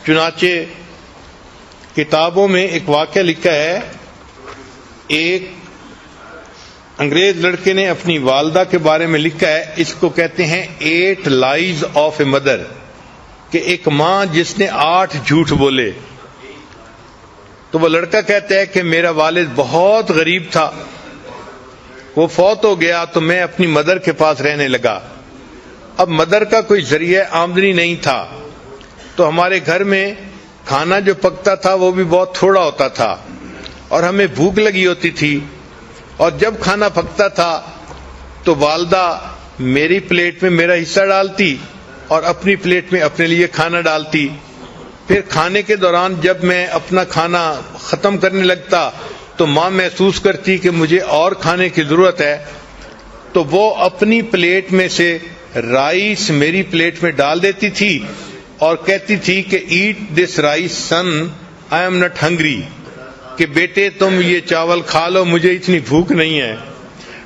چنانچہ کتابوں میں ایک واقعہ لکھا ہے، ایک انگریز لڑکے نے اپنی والدہ کے بارے میں لکھا ہے، اس کو کہتے ہیں 8 لائز آف اے مدر، کہ ایک ماں جس نے 8 جھوٹ بولے. تو وہ لڑکا کہتا ہے کہ میرا والد بہت غریب تھا، وہ فوت ہو گیا تو میں اپنی مدر کے پاس رہنے لگا. اب مدر کا کوئی ذریعہ آمدنی نہیں تھا، تو ہمارے گھر میں کھانا جو پکتا تھا وہ بھی بہت تھوڑا ہوتا تھا، اور ہمیں بھوک لگی ہوتی تھی. اور جب کھانا پکتا تھا تو والدہ میری پلیٹ میں میرا حصہ ڈالتی اور اپنی پلیٹ میں اپنے لیے کھانا ڈالتی. پھر کھانے کے دوران جب میں اپنا کھانا ختم کرنے لگتا تو ماں محسوس کرتی کہ مجھے اور کھانے کی ضرورت ہے، تو وہ اپنی پلیٹ میں سے رائس میری پلیٹ میں ڈال دیتی تھی اور کہتی تھی کہ eat this rice son, I am not hungry, کہ بیٹے تم یہ چاول کھا لو، مجھے اتنی بھوک نہیں ہے.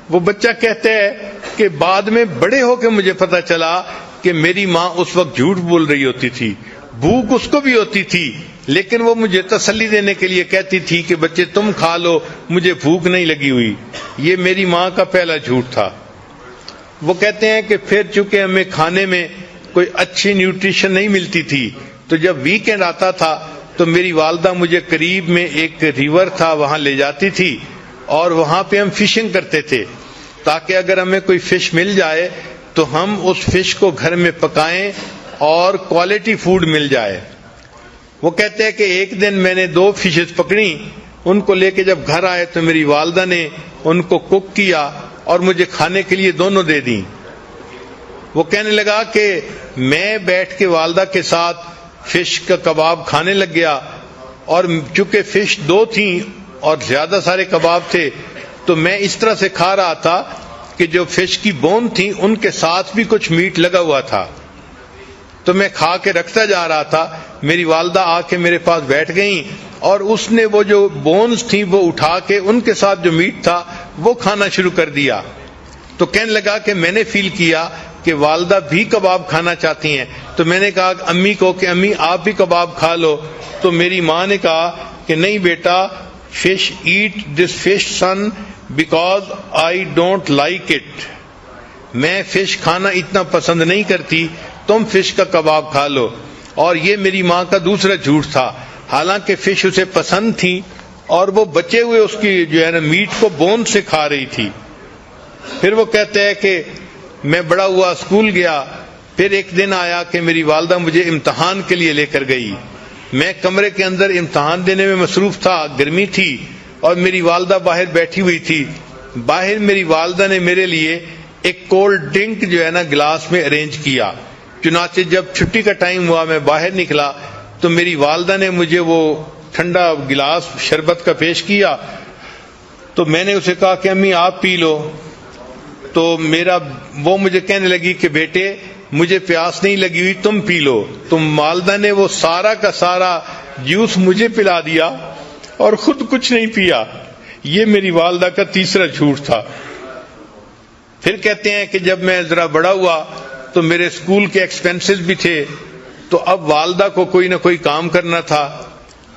وہ بچہ کہتا ہے کہ بعد میں بڑے ہو کے مجھے پتا چلا کہ میری ماں اس وقت جھوٹ بول رہی ہوتی تھی، بھوک اس کو بھی ہوتی تھی، لیکن وہ مجھے تسلی دینے کے لیے کہتی تھی کہ بچے تم کھا لو، مجھے بھوک نہیں لگی ہوئی. یہ میری ماں کا پہلا جھوٹ تھا. وہ کہتے ہیں کہ پھر چونکہ ہمیں کھانے میں کوئی اچھی نیوٹریشن نہیں ملتی تھی، تو جب ویکینڈ آتا تھا تو میری والدہ مجھے قریب میں ایک ریور تھا وہاں لے جاتی تھی، اور وہاں پہ ہم فشنگ کرتے تھے تاکہ اگر ہمیں کوئی فش مل جائے تو ہم اس فش کو گھر میں پکائیں اور کوالٹی فوڈ مل جائے. وہ کہتے ہیں کہ ایک دن میں نے 2 فشز پکڑی، ان کو لے کے جب گھر آئے تو میری والدہ نے ان کو کوک کیا اور مجھے کھانے کے لیے دونوں دے دیں. وہ کہنے لگا کہ میں بیٹھ کے والدہ کے ساتھ فش کا کباب کھانے لگ گیا، اور چونکہ فش 2 تھیں اور زیادہ سارے کباب تھے تو میں اس طرح سے کھا رہا تھا کہ جو فش کی بون تھیں ان کے ساتھ بھی کچھ میٹ لگا ہوا تھا. تو میں کھا کے رکھتا جا رہا تھا، میری والدہ آ کے میرے پاس بیٹھ گئیں اور اس نے وہ جو بونز تھیں وہ اٹھا کے ان کے ساتھ جو میٹ تھا وہ کھانا شروع کر دیا. تو کہنے لگا کہ میں نے فیل کیا کہ والدہ بھی کباب کھانا چاہتی ہیں، تو میں نے کہا امی کو کہ امی آپ بھی کباب کھا لو. تو میری ماں نے کہا کہ نہیں بیٹا، fish eat this fish son because I don't like it, میں فش کھانا اتنا پسند نہیں کرتی، تم فش کا کباب کھا لو. اور یہ میری ماں کا دوسرا جھوٹ تھا، حالانکہ فش اسے پسند تھی اور وہ بچے ہوئے اس کی جو ہے نا میٹ کو بون سے کھا رہی تھی. پھر وہ کہتے ہیں کہ میں بڑا ہوا، اسکول گیا، پھر ایک دن آیا کہ میری والدہ مجھے امتحان کے لیے لے کر گئی. میں کمرے کے اندر امتحان دینے میں مصروف تھا، گرمی تھی اور میری والدہ باہر بیٹھی ہوئی تھی. باہر میری والدہ نے میرے لیے ایک کولڈ ڈرنک جو ہے نا گلاس میں ارینج کیا. چنانچہ جب چھٹی کا ٹائم ہوا میں باہر نکلا تو میری والدہ نے مجھے وہ ٹھنڈا گلاس شربت کا پیش کیا. تو میں نے اسے کہا کہ امی آپ پی لو. تو وہ مجھے کہنے لگی کہ بیٹے مجھے پیاس نہیں لگی ہوئی، تم پی لو. تو والدہ نے وہ سارا کا سارا جوس مجھے پلا دیا اور خود کچھ نہیں پیا. یہ میری والدہ کا تیسرا جھوٹ تھا. پھر کہتے ہیں کہ جب میں ذرا بڑا ہوا تو میرے اسکول کے ایکسپینسز بھی تھے، تو اب والدہ کو کوئی نہ کوئی کام کرنا تھا.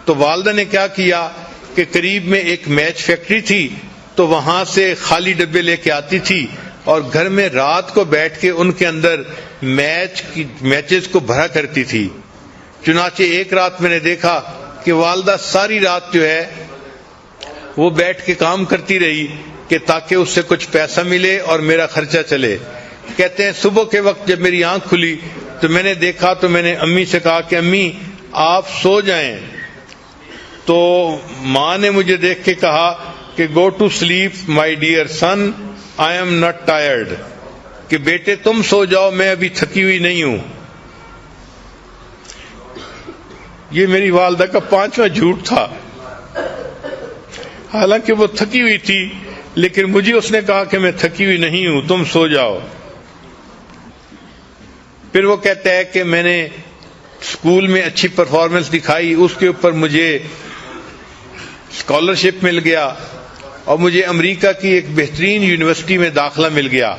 تو والدہ نے کیا کیا کہ قریب میں ایک میچ فیکٹری تھی، تو وہاں سے خالی ڈبے لے کے آتی تھی اور گھر میں رات کو بیٹھ کے ان کے اندر میچز کو بھرا کرتی تھی. چنانچہ ایک رات میں نے دیکھا کہ والدہ ساری رات جو ہے وہ بیٹھ کے کام کرتی رہی کہ تاکہ اس سے کچھ پیسہ ملے اور میرا خرچہ چلے. کہتے ہیں صبح کے وقت جب میری آنکھ کھلی تو میں نے دیکھا، تو میں نے امی سے کہا کہ امی آپ سو جائیں. تو ماں نے مجھے دیکھ کے کہا کہ go to sleep my dear son, I am not tired, کہ بیٹے تم سو جاؤ، میں ابھی تھکی ہوئی نہیں ہوں. یہ میری والدہ کا 5واں جھوٹ تھا. حالانکہ وہ تھکی ہوئی تھی لیکن مجھے اس نے کہا کہ میں تھکی ہوئی نہیں ہوں، تم سو جاؤ. پھر وہ کہتا ہے کہ میں نے اسکول میں اچھی پرفارمنس دکھائی، اس کے اوپر مجھے اسکالرشپ مل گیا اور مجھے امریکہ کی ایک بہترین یونیورسٹی میں داخلہ مل گیا.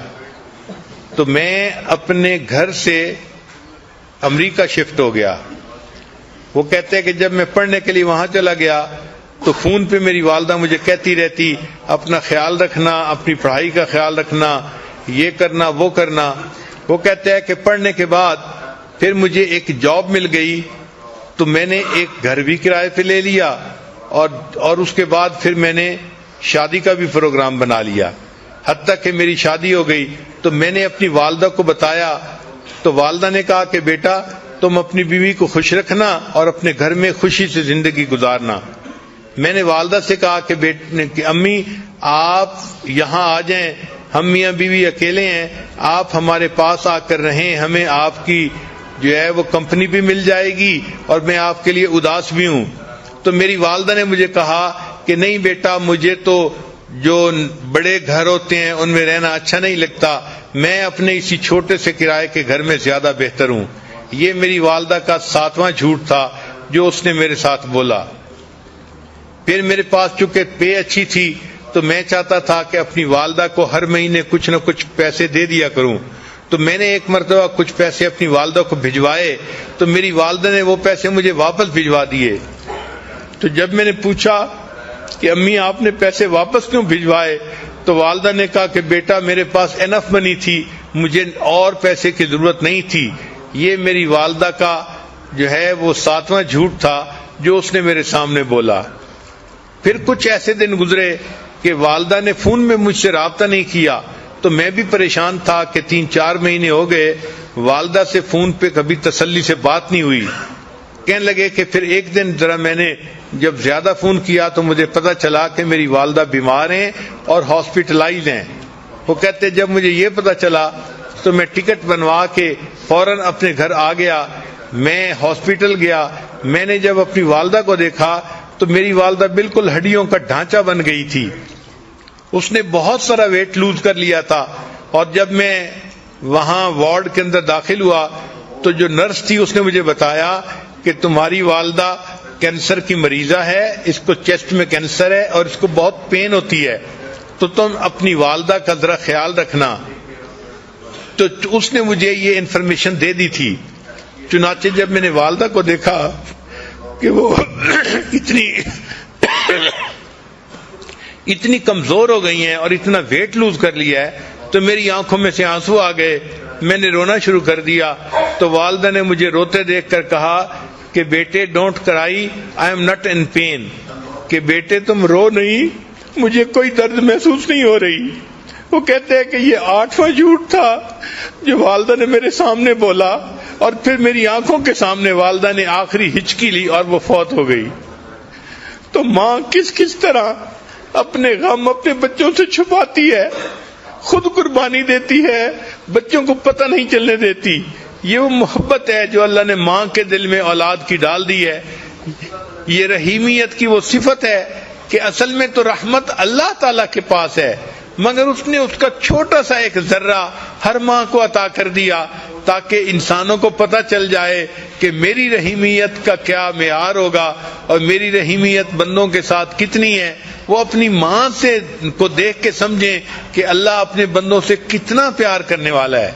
تو میں اپنے گھر سے امریکہ شفٹ ہو گیا. وہ کہتے ہیں کہ جب میں پڑھنے کے لیے وہاں چلا گیا تو فون پہ میری والدہ مجھے کہتی رہتی اپنا خیال رکھنا، اپنی پڑھائی کا خیال رکھنا، یہ کرنا وہ کرنا۔ وہ کہتے ہیں کہ پڑھنے کے بعد پھر مجھے ایک جاب مل گئی تو میں نے ایک گھر بھی کرائے پہ لے لیا اور اس کے بعد پھر میں نے شادی کا بھی پروگرام بنا لیا، حتیٰ کہ میری شادی ہو گئی۔ تو میں نے اپنی والدہ کو بتایا تو والدہ نے کہا کہ بیٹا تم اپنی بیوی کو خوش رکھنا اور اپنے گھر میں خوشی سے زندگی گزارنا۔ میں نے والدہ سے کہا کہ امی آپ یہاں آ جائیں، ہم میاں بیوی اکیلے ہیں، آپ ہمارے پاس آ کر رہیں، ہمیں آپ کی جو ہے وہ کمپنی بھی مل جائے گی اور میں آپ کے لیے اداس بھی ہوں۔ تو میری والدہ نے مجھے کہا کہ نہیں بیٹا، مجھے تو جو بڑے گھر ہوتے ہیں ان میں رہنا اچھا نہیں لگتا، میں اپنے اسی چھوٹے سے کرائے کے گھر میں زیادہ بہتر ہوں۔ یہ میری والدہ کا 7واں جھوٹ تھا جو اس نے میرے ساتھ بولا۔ پھر میرے پاس چونکہ پے اچھی تھی تو میں چاہتا تھا کہ اپنی والدہ کو ہر مہینے کچھ نہ کچھ پیسے دے دیا کروں، تو میں نے ایک مرتبہ کچھ پیسے اپنی والدہ کو بھجوائے تو میری والدہ نے وہ پیسے مجھے واپس بھجوا دیے۔ تو جب میں نے پوچھا کہ امی آپ نے پیسے واپس کیوں بھجوائے تو والدہ نے کہا کہ بیٹا میرے پاس انف منی تھی، مجھے اور پیسے کی ضرورت نہیں تھی۔ یہ میری والدہ کا جو ہے وہ 7واں جھوٹ تھا جو اس نے میرے سامنے بولا۔ پھر کچھ ایسے دن گزرے کہ والدہ نے فون میں مجھ سے رابطہ نہیں کیا تو میں بھی پریشان تھا کہ 3-4 مہینے ہو گئے والدہ سے فون پہ کبھی تسلی سے بات نہیں ہوئی۔ کہنے لگے کہ پھر ایک دن ذرا میں نے جب زیادہ فون کیا تو مجھے پتا چلا کہ میری والدہ بیمار ہیں اور ہاسپٹلائز ہیں۔ وہ کہتے جب مجھے یہ پتا چلا تو میں ٹکٹ بنوا کے فوراً اپنے گھر آ گیا۔ میں ہاسپٹل گیا، میں نے جب اپنی والدہ کو دیکھا تو میری والدہ بالکل ہڈیوں کا ڈھانچہ بن گئی تھی، اس نے بہت سارا ویٹ لوز کر لیا تھا۔ اور جب میں وہاں وارڈ کے اندر داخل ہوا تو جو نرس تھی اس نے مجھے بتایا کہ تمہاری والدہ کینسر کی مریضہ ہے، اس کو چیسٹ میں کینسر ہے اور اس کو بہت پین ہوتی ہے، تو تم اپنی والدہ کا ذرا خیال رکھنا۔ تو اس نے مجھے یہ انفارمیشن دے دی تھی۔ چنانچہ جب میں نے والدہ کو دیکھا کہ وہ اتنی کمزور ہو گئی ہیں اور اتنا ویٹ لوز کر لیا ہے تو میری آنکھوں میں سے آنسو آ گئے، میں نے رونا شروع کر دیا۔ تو والدہ نے مجھے روتے دیکھ کر کہا کہ بیٹے don't cry, I am not in pain, کہ بیٹے تم رو نہیں، مجھے کوئی درد محسوس نہیں ہو رہی۔ وہ کہتے ہیں کہ یہ 8واں جھوٹ تھا جو والدہ نے میرے سامنے بولا، اور پھر میری آنکھوں کے سامنے والدہ نے آخری ہچکی لی اور وہ فوت ہو گئی۔ تو ماں کس طرح اپنے غم اپنے بچوں سے چھپاتی ہے، خود قربانی دیتی ہے، بچوں کو پتہ نہیں چلنے دیتی۔ یہ وہ محبت ہے جو اللہ نے ماں کے دل میں اولاد کی ڈال دی ہے۔ یہ رحیمیت کی وہ صفت ہے کہ اصل میں تو رحمت اللہ تعالی کے پاس ہے، مگر اس نے اس کا چھوٹا سا ایک ذرہ ہر ماں کو عطا کر دیا تاکہ انسانوں کو پتہ چل جائے کہ میری رحیمیت کا کیا معیار ہوگا اور میری رحیمیت بندوں کے ساتھ کتنی ہے۔ وہ اپنی ماں سے کو دیکھ کے سمجھیں کہ اللہ اپنے بندوں سے کتنا پیار کرنے والا ہے۔